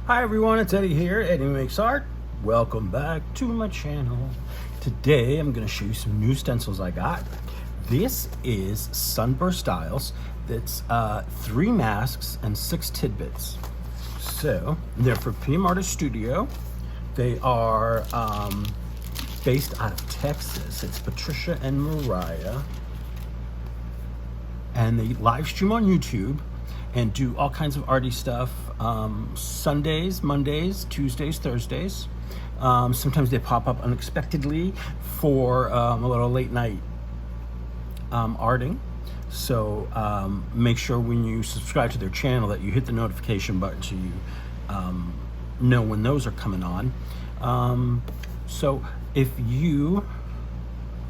Hi everyone, it's Eddie here, Eddie Makes Art. Welcome back to my channel. Today I'm going to show you some new stencils I got. This is Sunburst Styles. That's 3 masks and 6 tidbits. So they're for PM Artist Studio. They are based out of Texas. It's Patricia and Mariah. And they live stream on YouTube and do all kinds of arty stuff. Sundays, Mondays, Tuesdays, Thursdays. Sometimes they pop up unexpectedly for a little late night arting. So make sure when you subscribe to their channel that you hit the notification button so you know when those are coming on. So if you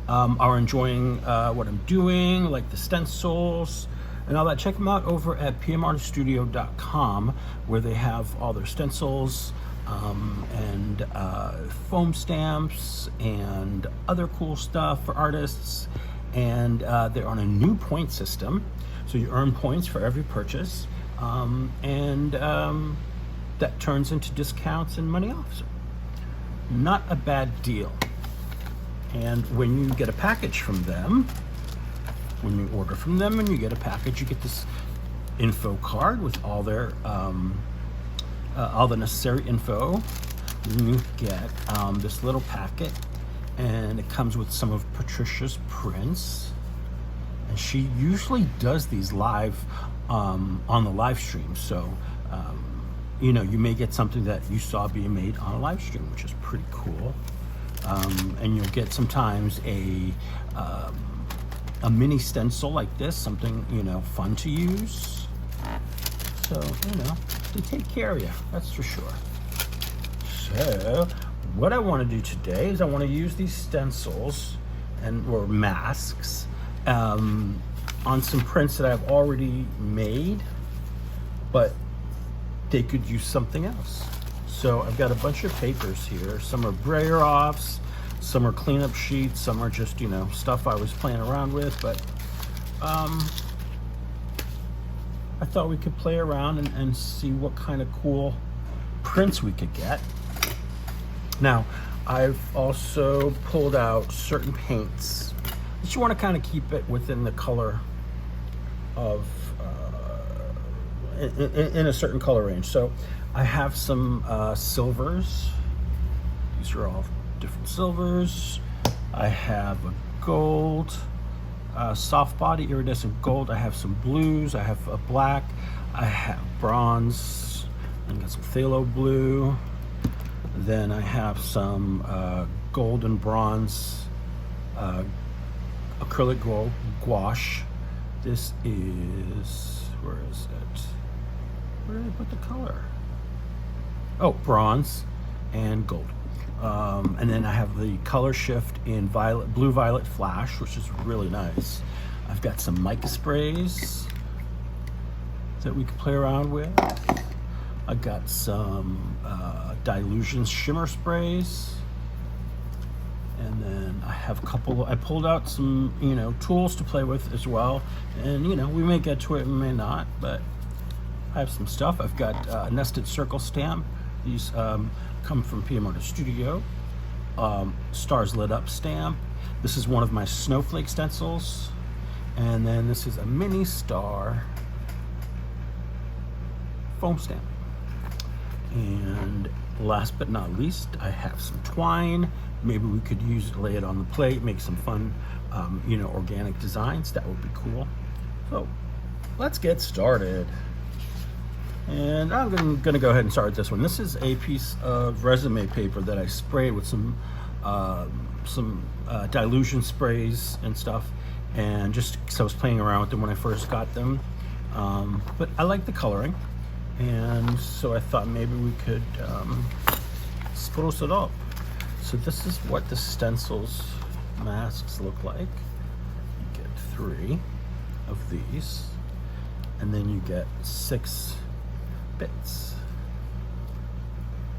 are enjoying what I'm doing, like the stencils and all that, check them out over at pmartiststudio.com, where they have all their stencils and foam stamps and other cool stuff for artists. And they're on a new point system, so you earn points for every purchase, and that turns into discounts and money off. So not a bad deal. And when you get a package from them, when you order from them and you get a package, you get this info card with all their all the necessary info. Then you get this little packet, and it comes with some of Patricia's prints, and she usually does these live on the live stream. So you know, you may get something that you saw being made on a live stream, which is pretty cool. And you'll get sometimes a mini stencil like this, something, you know, fun to use. So, you know, they take care of you, that's for sure. So what I want to do today is I want to use these stencils or masks on some prints that I've already made, but they could use something else. So I've got a bunch of papers here. Some are brayer offs, some are cleanup sheets, some are just, you know, stuff I was playing around with, but I thought we could play around and see what kind of cool prints we could get. Now, I've also pulled out certain paints. But you want to kind of keep it within the color of, in a certain color range. So I have some silvers. These are all different silvers. I have a gold, soft body iridescent gold. I have some blues. I have a black. I have bronze. I got some phthalo blue. Then I have some gold and bronze acrylic gold gouache. This is, where is it? Where did I put the color? Oh, bronze and gold. And then I have the color shift in blue violet flash, which is really nice. I've got some mica sprays that we can play around with. I got some dilution shimmer sprays, and then I have a couple. I pulled out some, you know, tools to play with as well. And you know, we may get to it, we may not, but I have some stuff. I've got a nested circle stamp. These come from PM Artist Studio. Stars Lit Up stamp. This is one of my snowflake stencils. And then this is a mini star foam stamp. And last but not least, I have some twine. Maybe we could lay it on the plate, make some fun, you know, organic designs. That would be cool. So let's get started. And I'm gonna go ahead and start with this one. This is a piece of resume paper that I sprayed with some dilution sprays and stuff, and just because I was playing around with them when I first got them. But I like the coloring, and so I thought maybe we could spruce it up. So this is what the stencils masks look like. You get 3 of these, and then you get 6 bits,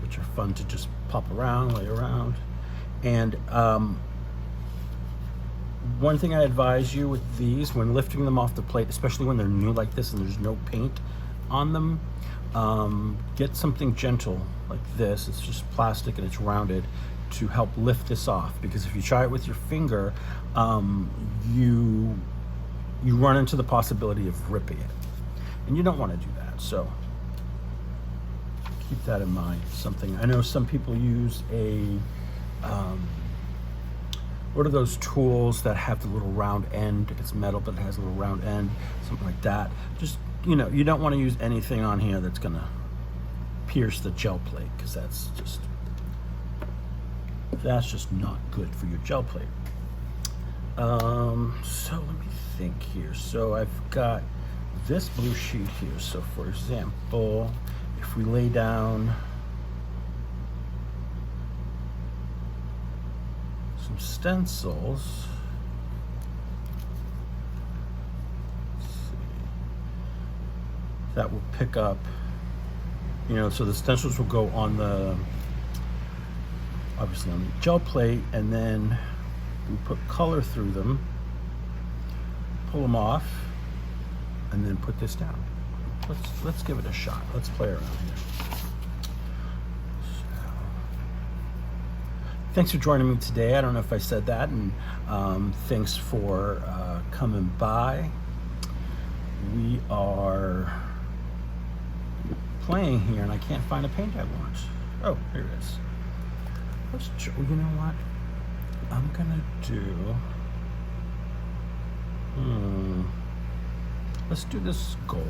which are fun to just pop around, lay around. And One thing I advise you with these, when lifting them off the plate, especially when they're new like this and there's no paint on them, get something gentle like this. It's just plastic and it's rounded to help lift this off, because if you try it with your finger, you run into the possibility of ripping it, and you don't want to do that. So keep that in mind. Something I know some people use a what are those tools that have the little round end? It's metal, but it has a little round end, something like that. Just, you know, you don't want to use anything on here that's gonna pierce the gel plate, because that's just not good for your gel plate. So let me think here. So I've got this blue sheet here. So for example, if we lay down some stencils, let's see, that will pick up, you know, so the stencils will go on the, obviously on the gel plate, and then we put color through them, pull them off, and then put this down. Let's give it a shot. Let's play around here. So, thanks for joining me today. I don't know if I said that, and thanks for coming by. We are playing here, and I can't find a paint I want. Oh, here it is. You know what? I'm gonna do. Let's do this gold.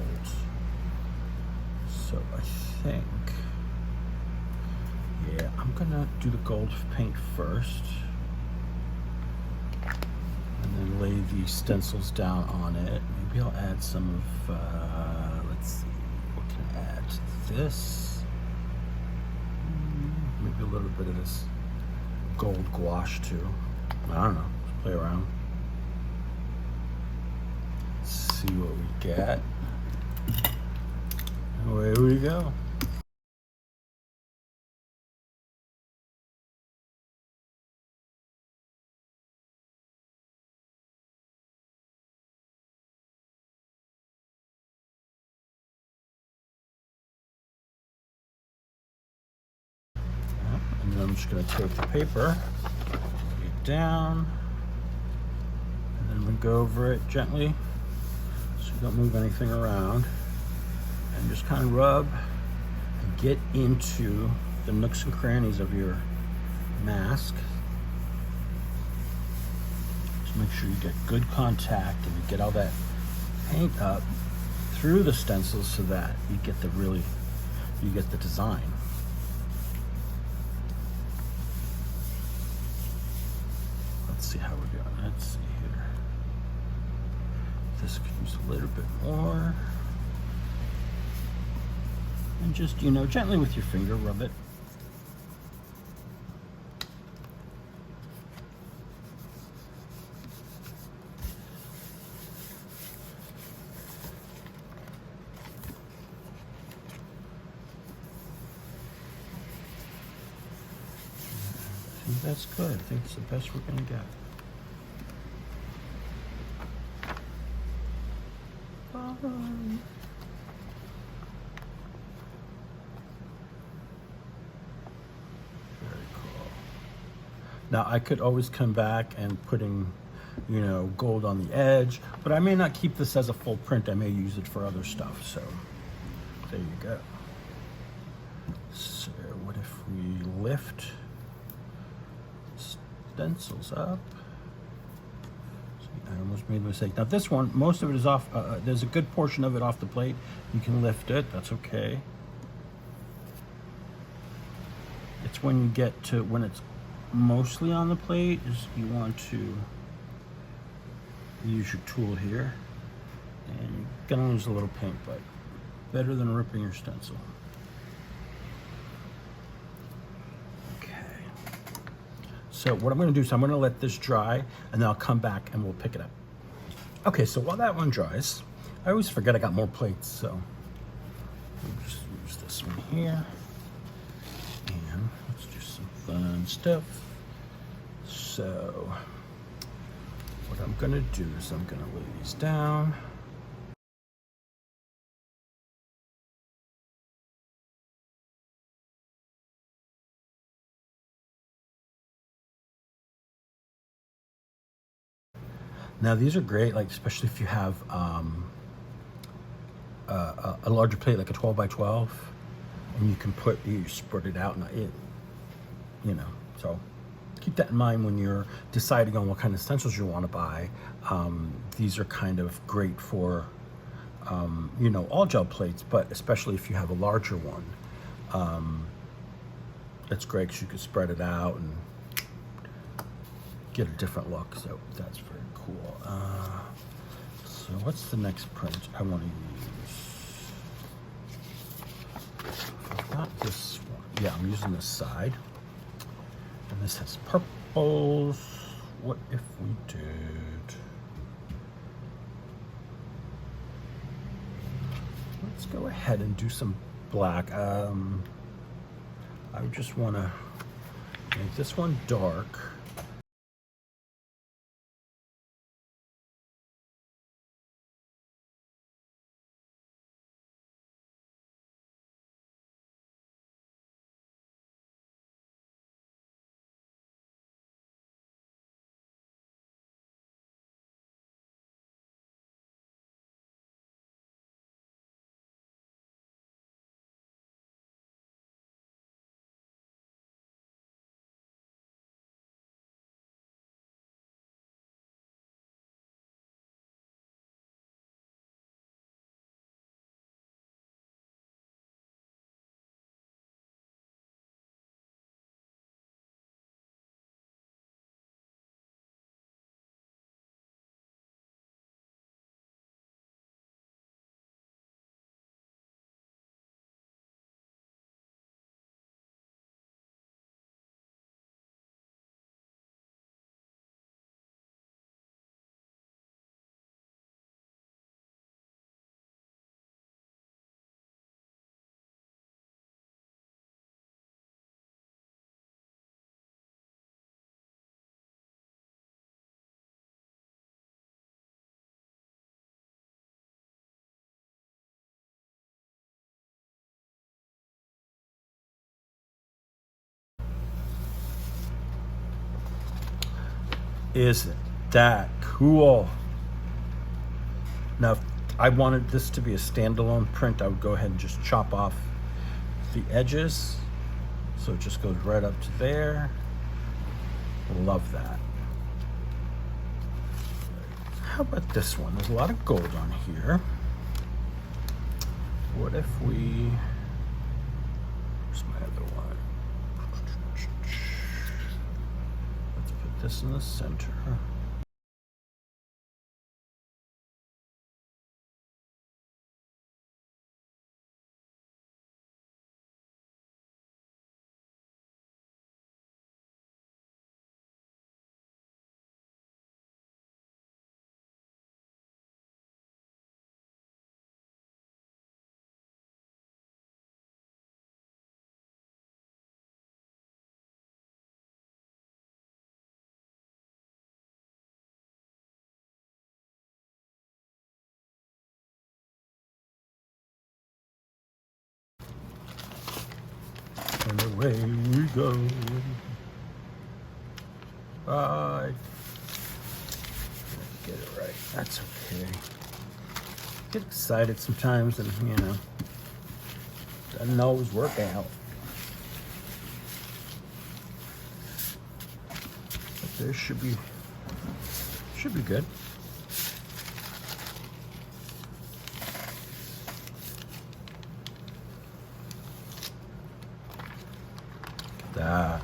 So I think, yeah, I'm gonna do the gold paint first, and then lay the stencils down on it. Maybe I'll add some of. Let's see, what can I add to this? Maybe a little bit of this gold gouache too. I don't know. Let's play around. Let's see what we get. Away we go. And then I'm just going to take the paper, put it down, and then we go over it gently so you don't move anything around, and just kind of rub and get into the nooks and crannies of your mask. Just make sure you get good contact and you get all that paint up through the stencils so that you get the design. Let's see how we're doing. Let's see here. This could use a little bit more. And just, you know, gently with your finger, rub it. I think that's good. I think it's the best we're going to get. Very cool. Now I could always come back and putting, you know, gold on the edge, but I may not keep this as a full print. I may use it for other stuff. So there you go. So what if we lift stencils up? I almost made a mistake. Now this one, most of it is off. There's a good portion of it off the plate. You can lift it. That's okay. It's when you get to when it's mostly on the plate is you want to use your tool here, and you're gonna lose a little paint, but better than ripping your stencil. So what I'm going to do is I'm going to let this dry, and then I'll come back and we'll pick it up. Okay, so while that one dries, I always forget I got more plates, so we'll just use this one here. And let's do some fun stuff. So what I'm gonna do is I'm gonna lay these down. Now these are great, like especially if you have a larger plate, like a 12 by 12, and you spread it out, and so keep that in mind when you're deciding on what kind of stencils you want to buy. These are kind of great for all gel plates, but especially if you have a larger one, it's great because you can spread it out and get a different look. So that's very cool. So what's the next print I want to use? I've got this one. Yeah, I'm using this side. And this has purples. What if we did? Let's go ahead and do some black. I just want to make this one dark. Isn't that cool? Now, if I wanted this to be a standalone print, I would go ahead and just chop off the edges. So it just goes right up to there. Love that. How about this one? There's a lot of gold on here. What if we... Where's my other one? Let's put this in the center. And away we go. Bye. Get it right. That's okay. Get excited sometimes, and doesn't always work out. But there should be good. That.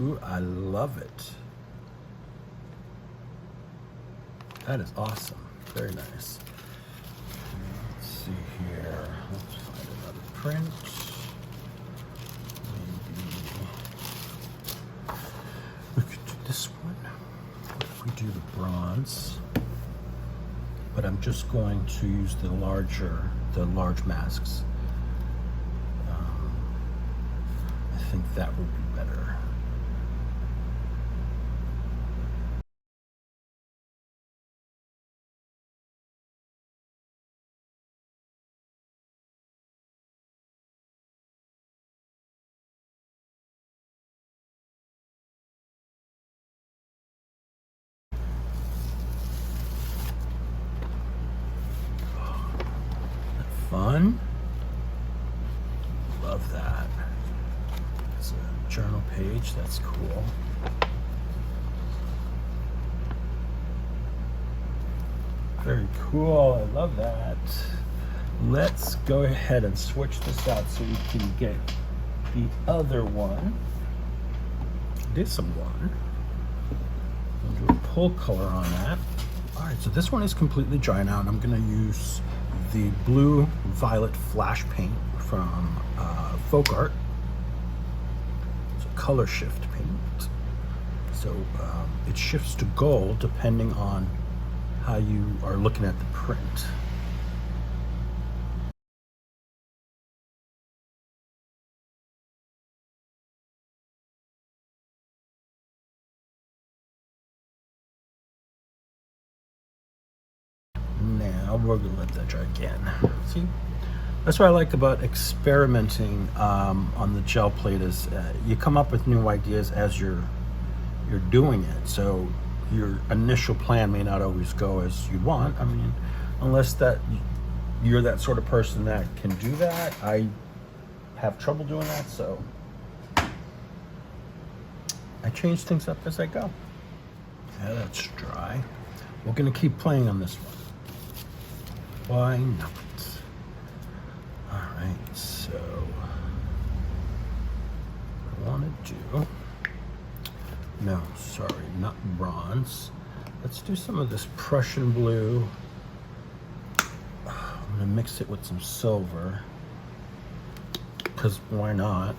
Ooh, I love it. That is awesome. Very nice. Let's see here. Let's find another print. Maybe we could do this one. What if we do the bronze? But I'm just going to use the large masks. I think that would be better. fun. Love that. It's a journal page. That's cool. Very cool. I love that. Let's go ahead and switch this out so we can get the other one. This one. We'll do a pull color on that. All right, so this one is completely dry now, and I'm going to use the blue violet flash paint from Folk Art. It's a color shift paint. So it shifts to gold depending on how you are looking at the print. Now we're gonna let that dry again. See, that's what I like about experimenting on the gel plate is you come up with new ideas as you're doing it. So your initial plan may not always go as you want. I mean, unless that you're that sort of person that can do that. I have trouble doing that, so I change things up as I go. Yeah, that's dry. We're gonna keep playing on this one. Why not? All right, so I want to do, no, sorry, not bronze. Let's do some of this Prussian blue. I'm gonna mix it with some silver, because why not?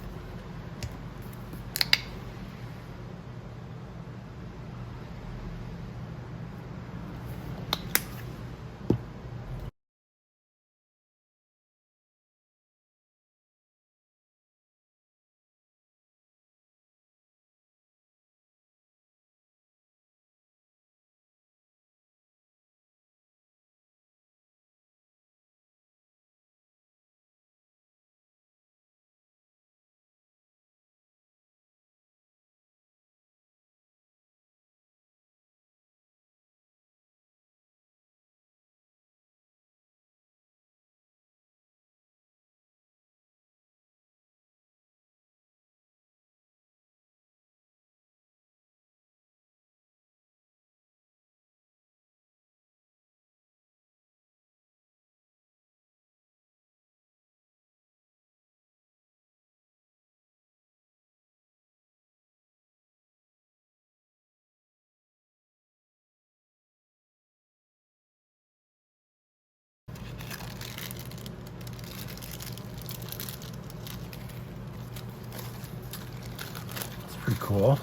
Pretty cool.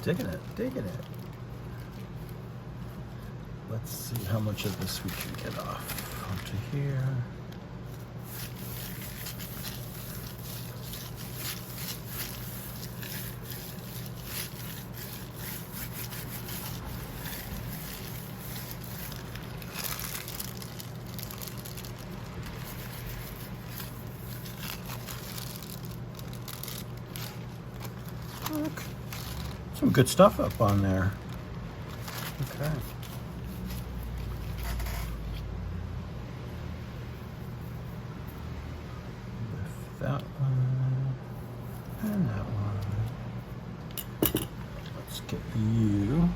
Digging it, digging it. Let's see how much of this we can get off onto here. Look, some good stuff up on there. Okay. With that one and that one. Let's get you.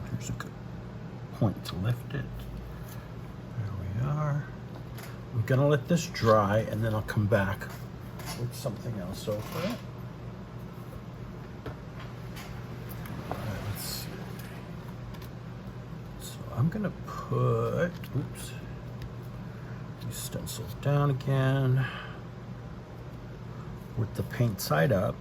Here's a good point to lift it. I'm gonna let this dry and then I'll come back with something else over it. All right, let's see. So I'm gonna put, oops, these stencils down again with the paint side up.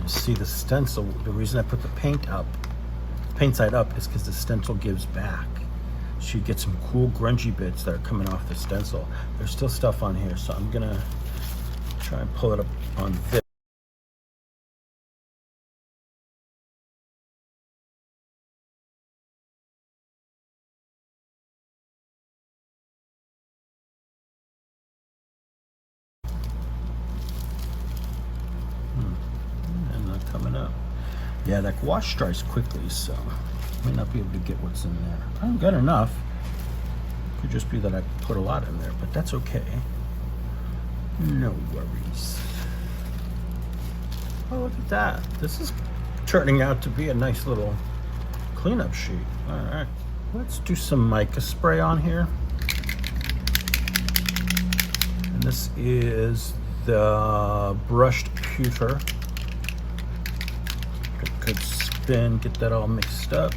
See, the stencil, the reason I put the paint side up, is because the stencil gives back. So you get some cool grungy bits that are coming off the stencil. There's still stuff on here, so I'm gonna try and pull it up on this. And not coming up. Yeah, that wash dries quickly, so I may not be able to get what's in there. I've got enough. Could just be that I put a lot in there, but that's okay. No worries. Oh, look at that. This is turning out to be a nice little cleanup sheet. All right, let's do some mica spray on here. And this is the brushed pewter. Good spin, get that all mixed up.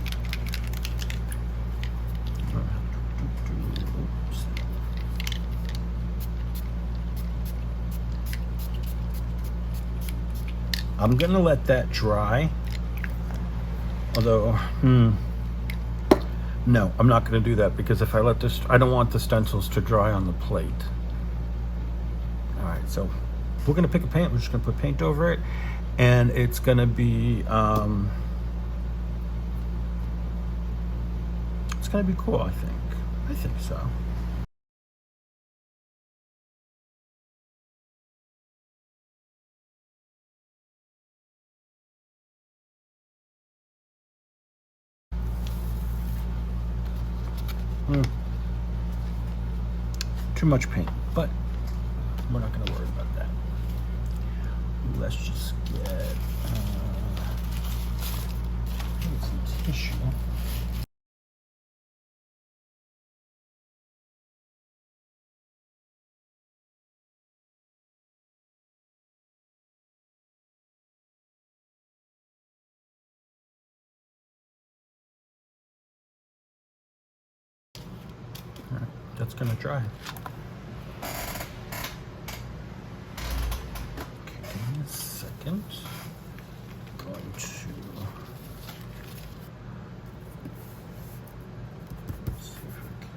I'm gonna let that dry. Although, no, I'm not gonna do that, because if I let this, I don't want the stencils to dry on the plate. All right, so we're gonna pick a paint. We're just gonna put paint over it, and it's gonna be, it's gonna be cool, I think. I think so. Too much paint, but we're not going to worry about that. Let's just get some tissue. All right, that's going to dry. Second, going to see if we can.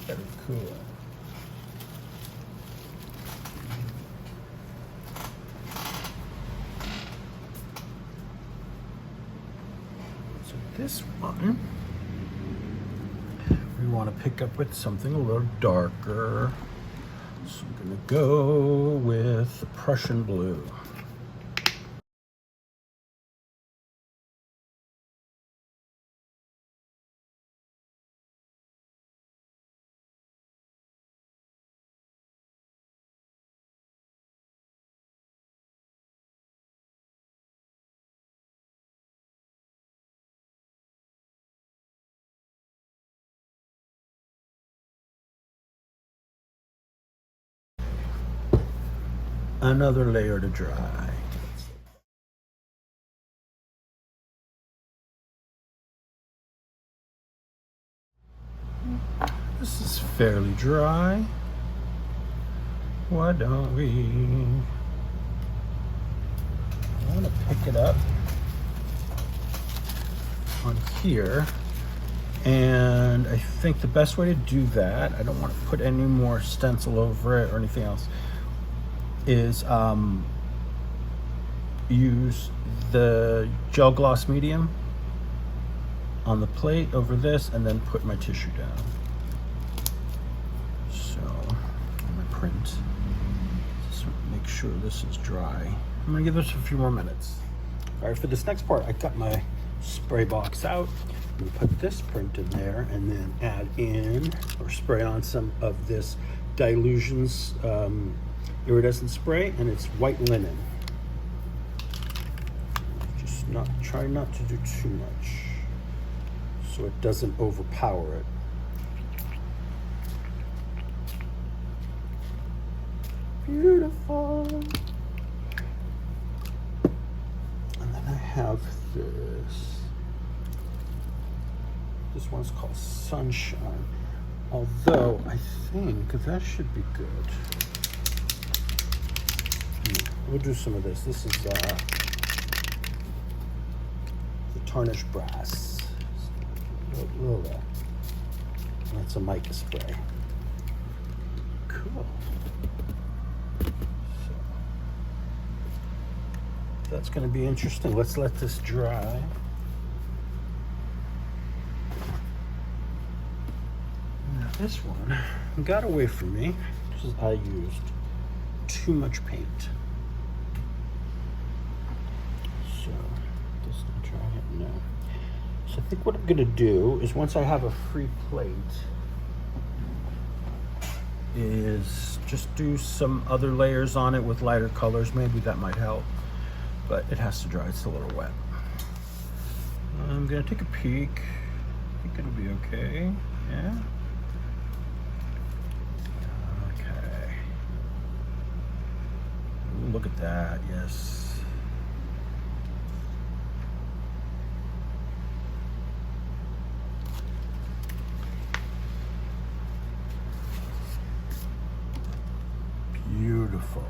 Very cool. So this one, we want to pick up with something a little darker. So I'm going to go with the Prussian blue. Another layer to dry. This is fairly dry. Why don't we? I want to pick it up on here, and I think the best way to do that, I don't want to put any more stencil over it or anything else, is use the gel gloss medium on the plate over this, and then put my tissue down. So, on my print, just make sure this is dry. I'm gonna give this a few more minutes. All right, for this next part, I got my spray box out. I'm gonna put this print in there and then add in or spray on some of this Dilutions iridescent spray, and it's white linen. Just try not to do too much so it doesn't overpower it. Beautiful. And then I have this. This one's called Sunshine. Although I think that should be good. We'll do some of this. This is the tarnished brass. A little of that. That's a mica spray. Cool. So that's going to be interesting. Let's let this dry. Now this one got away from me because I used too much paint. So just gonna try it now. So I think what I'm gonna do is, once I have a free plate, is just do some other layers on it with lighter colors. Maybe that might help, but it has to dry. It's a little wet. I'm gonna take a peek. I think it'll be okay. Yeah. Okay. Ooh, look at that. Yes. Beautiful.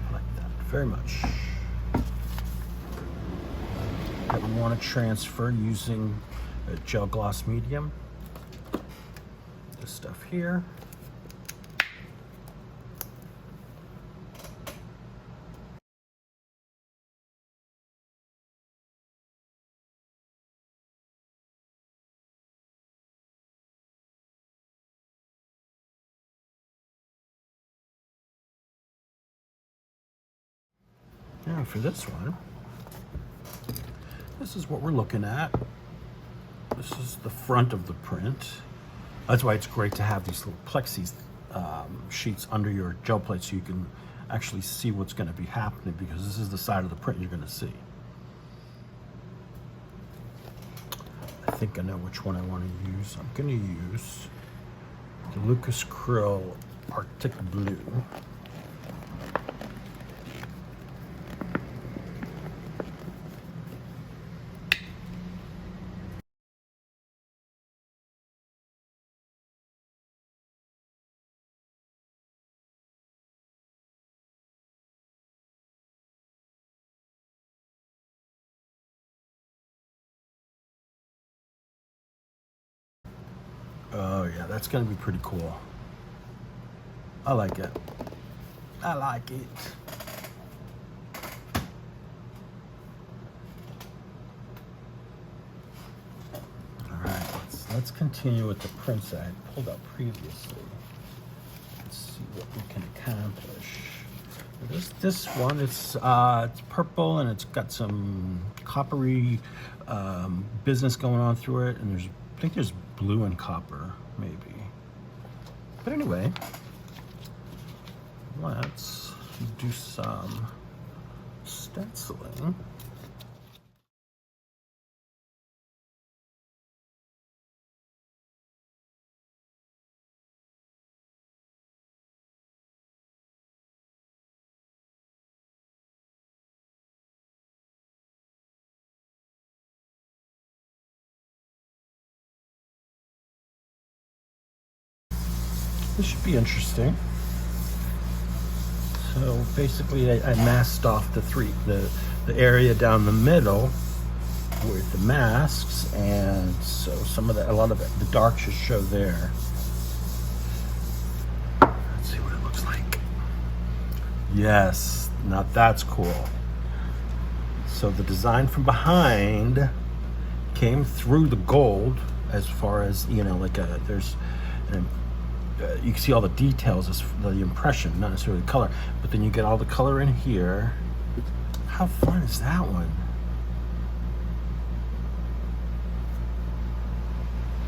I like that very much. That we want to transfer using a gel gloss medium. This stuff here. Now for this one, this is what we're looking at. This is the front of the print. That's why it's great to have these little plexi sheets under your gel plate so you can actually see what's going to be happening, because this is the side of the print you're going to see. I think I know which one I want to use. I'm going to use the Lucas Krill Arctic Blue. Oh yeah, that's gonna be pretty cool. I like it. I like it. All right, let's continue with the prints I had pulled up previously. Let's see what we can accomplish. This one, it's purple and it's got some coppery business going on through it, and I think there's blue and copper, maybe. But anyway, let's do some stenciling. This should be interesting. So basically I masked off the area down the middle with the masks, and so a lot of the dark should show there. Yes, now that's cool. So the design from behind came through the gold, as far as, you know, like there's you can see all the details as the impression, not necessarily the color, but then you get all the color in here. How fun is that one?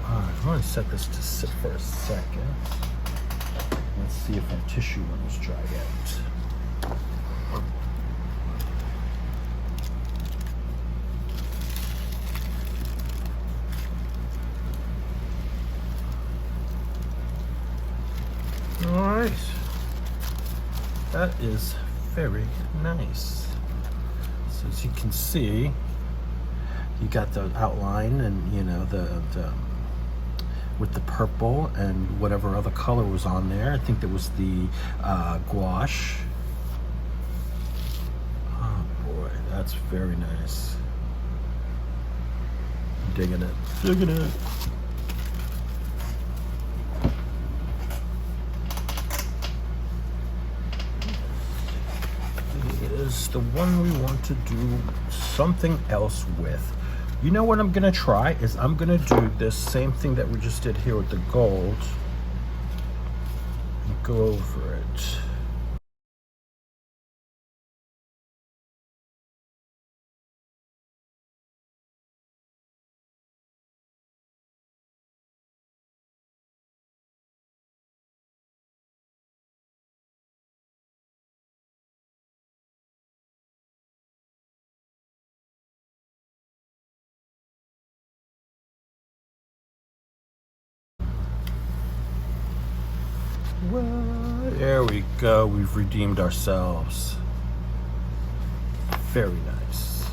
I'm going to set this to sit for a second. Let's see if our tissue one was dried out. All right, that is very nice. So as you can see, you got the outline, and you know the with the purple and whatever other color was on there. I think that was the gouache. Oh boy, that's very nice. Digging it, digging it. Is the one we want to do something else with. You know what I'm gonna try is I'm gonna do this same thing that we just did here with the gold and go over it. Well, there we go. We've redeemed ourselves. Very nice.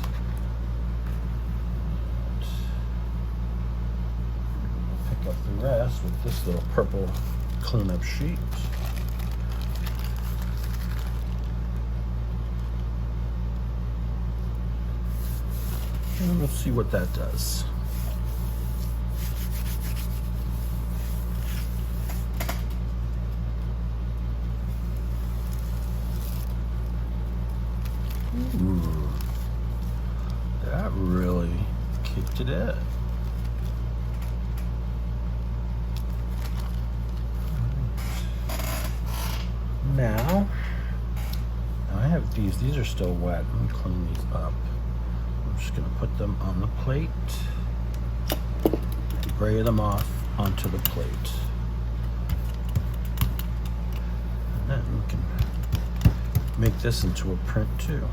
We'll pick up the rest with this little purple cleanup sheet. And we'll see what that does. Ooh, that really kicked it in. Now I have these. These are still wet. Let me clean these up. I'm just going to put them on the plate, spray them off onto the plate. And then we can make this into a print too.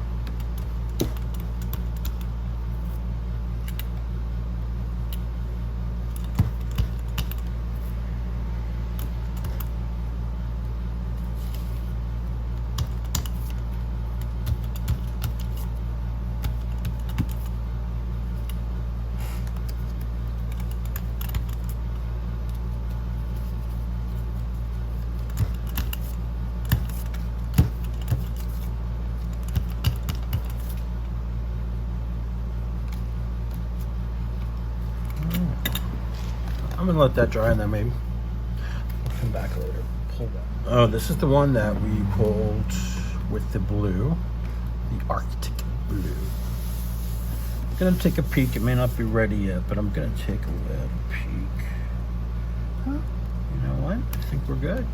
I'm gonna let that dry and then maybe we'll come back later. Pull that. Oh, this is the one that we pulled with the blue, the Arctic blue. I'm gonna take a peek. It may not be ready yet, but I'm gonna take a little peek. Huh? You know what? I think we're good.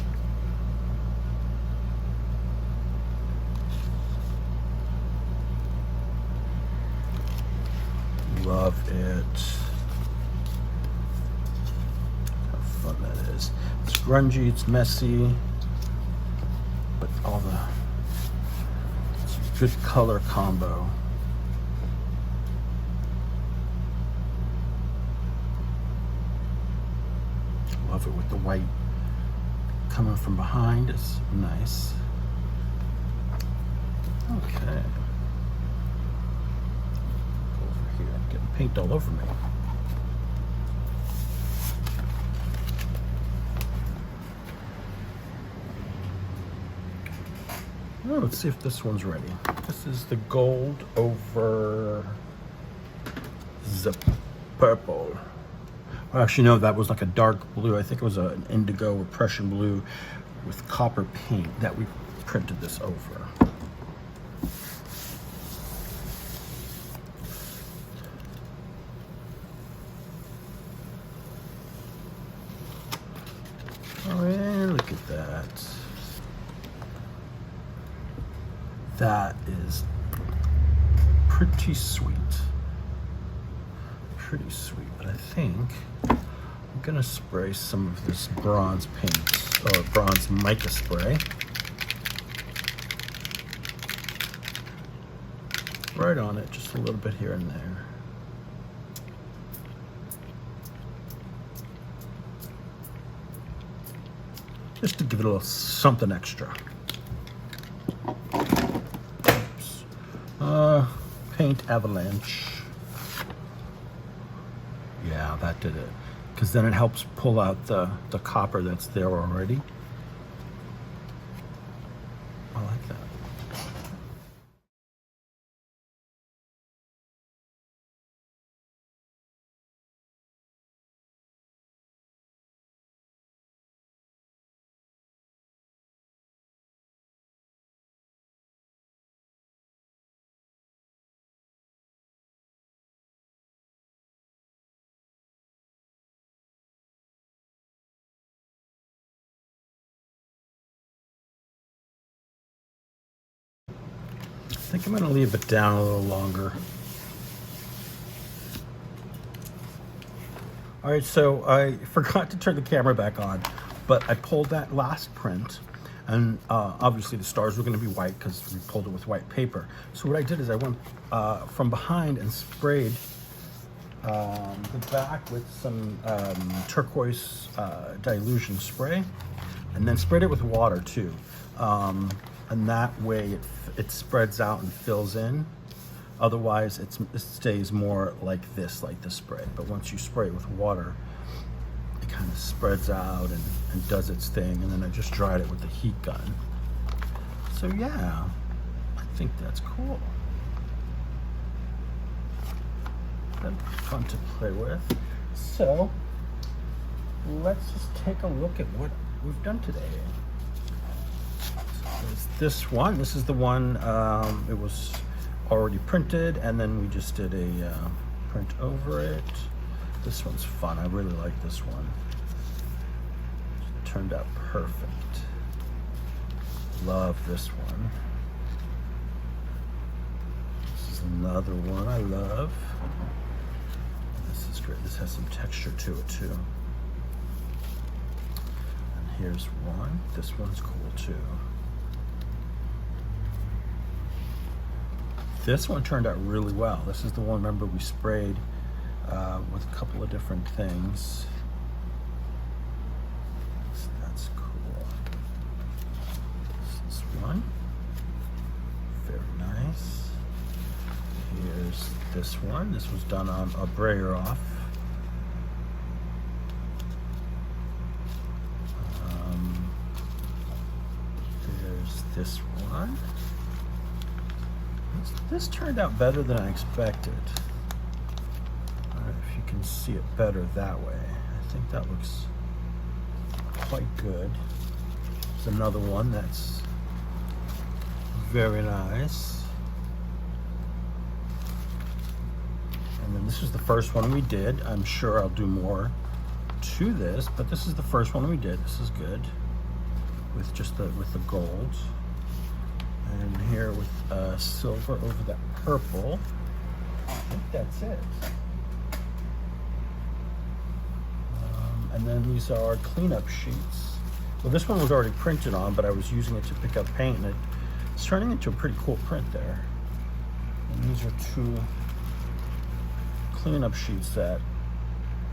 Love it. Fun that is. It's grungy, it's messy, but all the it's a good color combo. Love it with the white coming from behind. It's nice. Okay. Go over here. I'm getting paint all over me. Oh, let's see if this one's ready. This is the gold over the purple. Well, actually, no, that was like a dark blue. I think it was an indigo or Prussian blue with copper paint that we printed this over. Oh, and look at that. That is pretty sweet. Pretty sweet, but I think I'm gonna spray some of this bronze paint, or bronze mica spray. Right on it, just a little bit here and there. Just to give it a little something extra. Oops. Paint avalanche. Yeah, that did it. Because then it helps pull out the copper that's there already. I like that. I think I'm going to leave it down a little longer. All right, so I forgot to turn the camera back on, but I pulled that last print, and obviously the stars were going to be white because we pulled it with white paper. So what I did is I went from behind and sprayed the back with some turquoise dilution spray, and then sprayed it with water too. And that way it spreads out and fills in. Otherwise it stays more like this spray. But once you spray it with water, it kind of spreads out and does its thing. And then I just dried it with the heat gun. So yeah, I think that's cool. That'd be fun to play with. So let's just take a look at what we've done today. This one, this is the one, it was already printed, and then we just did a print over it. This one's fun. I really like this one. It turned out perfect. Love this one. This is another one I love. This is great. This has some texture to it too. And here's one. This one's cool too. This one turned out really well. This is the one, remember, we sprayed with a couple of different things. So that's cool. This one, very nice. Here's this one. This was done on a brayer off. There's this one. This turned out better than I expected. I don't know if you can see it better that way. I think that looks quite good. There's another one that's very nice. And then this is the first one we did. I'm sure I'll do more to this, but this is the first one we did. This is good with just with the gold. And here with silver over that purple. I think that's it. And then these are cleanup sheets. Well, this one was already printed on, but I was using it to pick up paint, and it's turning into a pretty cool print there. And these are two cleanup sheets that,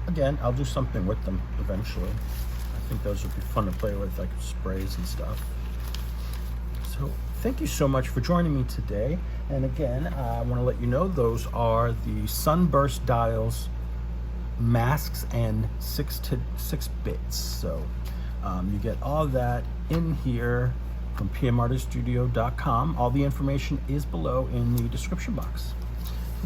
again, I'll do something with them eventually. I think those would be fun to play with, like sprays and stuff. So thank you so much for joining me today. And again, I want to let you know those are the Sunburst Dials masks and 6 bits. So you get all that in here from pmartiststudio.com. All the information is below in the description box.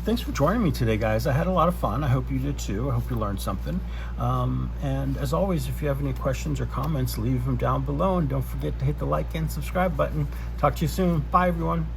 Thanks for joining me today, guys. I had a lot of fun. I hope you did too. I hope you learned something. And as always, if you have any questions or comments, leave them down below. And don't forget to hit the like and subscribe button. Talk to you soon. Bye, everyone.